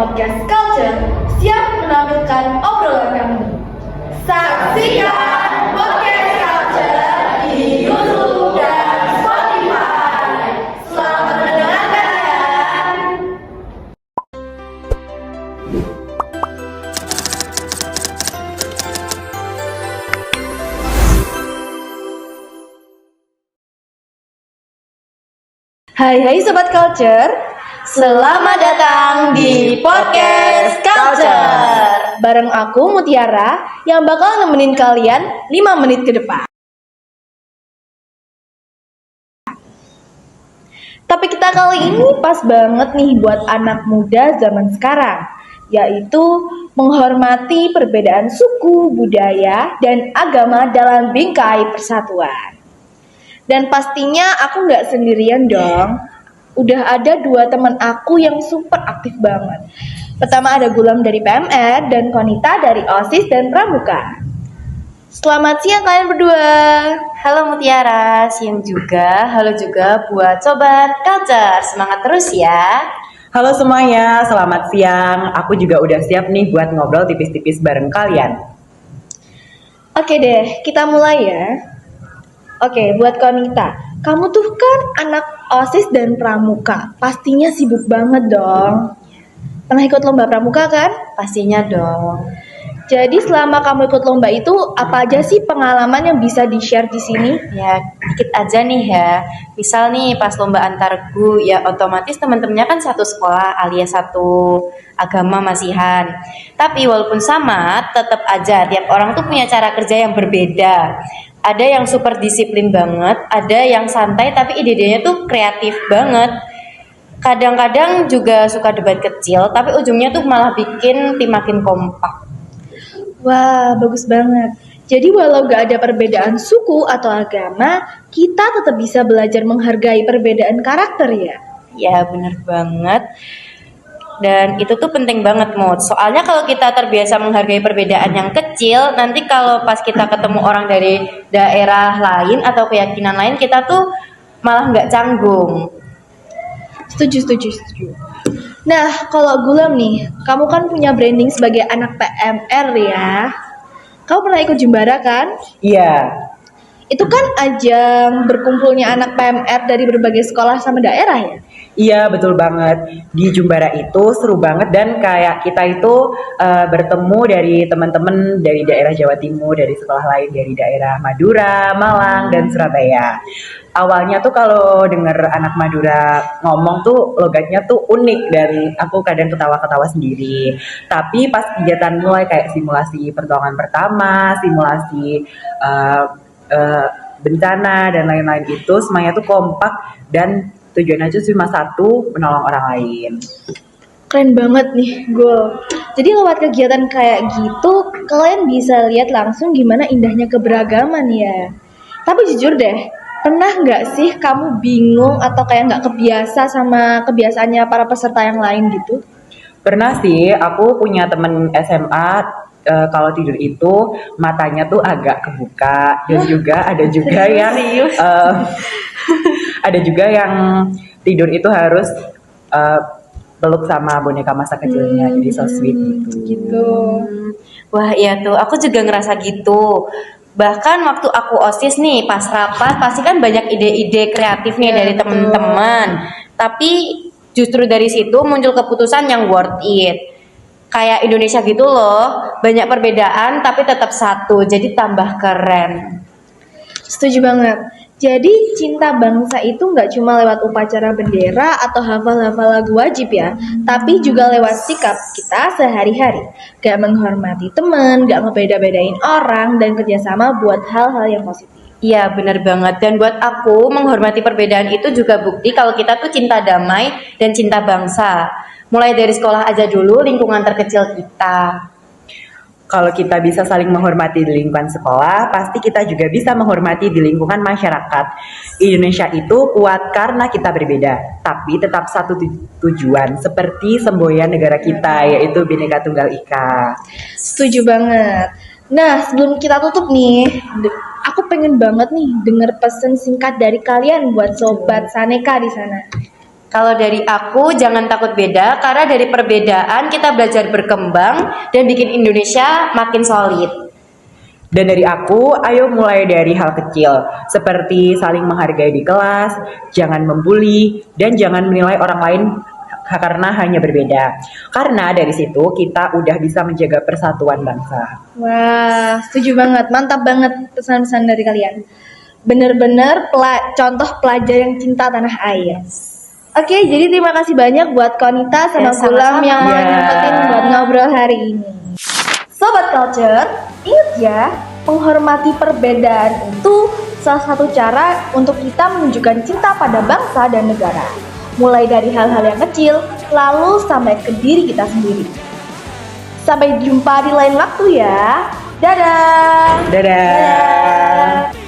podcast Culture siap menampilkan obrolan kami. Saksikan podcast Culture di YouTube dan Spotify. Selamat mendengarkan ya. Hai Sobat Culture, selamat datang di Podcast Culture. Bareng aku Mutiara yang bakal nemenin kalian 5 menit ke depan. Topik kita kali ini pas banget nih buat anak muda zaman sekarang, yaitu menghormati perbedaan suku, budaya, dan agama dalam bingkai persatuan. Dan pastinya aku nggak sendirian dong. Udah ada 2 teman aku yang super aktif banget. Pertama ada Gulam dari PMR dan Konita dari OSIS dan Pramuka. Selamat siang kalian berdua. Halo Mutiara, siang juga. Halo juga buat Sobat Culture. Semangat terus ya. Halo semuanya, selamat siang. Aku juga udah siap nih buat ngobrol tipis-tipis bareng kalian. Oke deh, kita mulai ya. Oke, buat Konita, kamu tuh kan anak OSIS dan Pramuka, pastinya sibuk banget dong. Pernah ikut lomba Pramuka kan? Pastinya dong. Jadi selama kamu ikut lomba itu, apa aja sih pengalaman yang bisa di-share di sini? Ya, dikit aja nih ya. Misal nih pas lomba antargu, ya otomatis teman-temannya kan satu sekolah alias satu agama masihan. Tapi walaupun sama, tetap aja tiap orang tuh punya cara kerja yang berbeda. Ada yang super disiplin banget, ada yang santai tapi ide-idenya tuh kreatif banget. Kadang-kadang juga suka debat kecil, tapi ujungnya tuh malah bikin tim makin kompak. Wah, bagus banget. Jadi walau gak ada perbedaan suku atau agama, kita tetap bisa belajar menghargai perbedaan karakter ya? Ya bener banget. Dan itu tuh penting banget Mut. Soalnya kalau kita terbiasa menghargai perbedaan yang kecil, nanti kalau pas kita ketemu orang dari daerah lain atau keyakinan lain, kita tuh malah nggak canggung. Setuju. Nah, kalau Gulam nih, kamu kan punya branding sebagai anak PMR ya. Kamu pernah ikut Jumbara kan? Iya, Itu kan ajang berkumpulnya anak PMR dari berbagai sekolah sama daerah ya? iya betul banget. Di Jumbara itu seru banget dan kayak kita itu bertemu dari teman-teman dari daerah Jawa Timur, dari sekolah lain dari daerah Madura, Malang, dan Surabaya. Awalnya tuh kalau denger anak Madura ngomong tuh logatnya tuh unik dan aku kadang ketawa-ketawa sendiri. Tapi pas kegiatan mulai kayak simulasi pertolongan pertama, simulasi bencana dan lain-lain itu semuanya tuh kompak dan tujuan aja cuma satu, menolong orang lain. Keren banget nih, Gul. Jadi lewat kegiatan kayak gitu, kalian bisa lihat langsung gimana indahnya keberagaman ya. Tapi jujur deh, pernah nggak sih kamu bingung atau kayak nggak kebiasa sama kebiasaannya para peserta yang lain gitu? Pernah sih, aku punya temen SMA kalau tidur itu matanya tuh agak kebuka dan juga ada juga yang ada juga yang tidur itu harus peluk sama boneka masa kecilnya, jadi so sweet gitu. Wah iya tuh, aku juga ngerasa gitu. Bahkan waktu aku OSIS nih, pas rapat pasti kan banyak ide-ide kreatif nih dari teman-teman. Tapi justru dari situ muncul keputusan yang worth it. Kayak Indonesia gitu loh, banyak perbedaan tapi tetap satu, jadi tambah keren. Setuju banget. Jadi cinta bangsa itu nggak cuma lewat upacara bendera atau hafal-hafal lagu wajib ya, tapi juga lewat sikap kita sehari-hari. Gak menghormati teman, gak ngebeda-bedain orang, dan kerjasama buat hal-hal yang positif. Iya bener banget, dan buat aku menghormati perbedaan itu juga bukti kalau kita tuh cinta damai dan cinta bangsa. Mulai dari sekolah aja dulu, lingkungan terkecil kita. Kalau kita bisa saling menghormati di lingkungan sekolah, pasti kita juga bisa menghormati di lingkungan masyarakat. Indonesia itu kuat karena kita berbeda, tapi tetap satu tujuan, seperti semboyan negara kita, yaitu Bhinneka Tunggal Ika. Setuju banget. Nah, sebelum kita tutup nih, aku pengen banget nih denger pesan singkat dari kalian buat Sobat Saneka di sana. Kalau dari aku, jangan takut beda, karena dari perbedaan kita belajar berkembang dan bikin Indonesia makin solid. Dan dari aku, ayo mulai dari hal kecil, seperti saling menghargai di kelas, jangan membuli, dan jangan menilai orang lain karena hanya berbeda. Karena dari situ kita udah bisa menjaga persatuan bangsa. Wah, setuju banget. Mantap banget pesan-pesan dari kalian. Bener-bener contoh pelajar yang cinta tanah air. Oke, jadi terima kasih banyak buat Konita sama Ya, sama-sama. Gulam yang mau Ya. nyempetin buat ngobrol hari ini. Sobat Culture, ingat ya, menghormati perbedaan itu salah satu cara untuk kita menunjukkan cinta pada bangsa dan negara. Mulai dari hal-hal yang kecil, lalu sampai ke diri kita sendiri. Sampai jumpa di lain waktu ya. Dadah. Dadah. Dadah.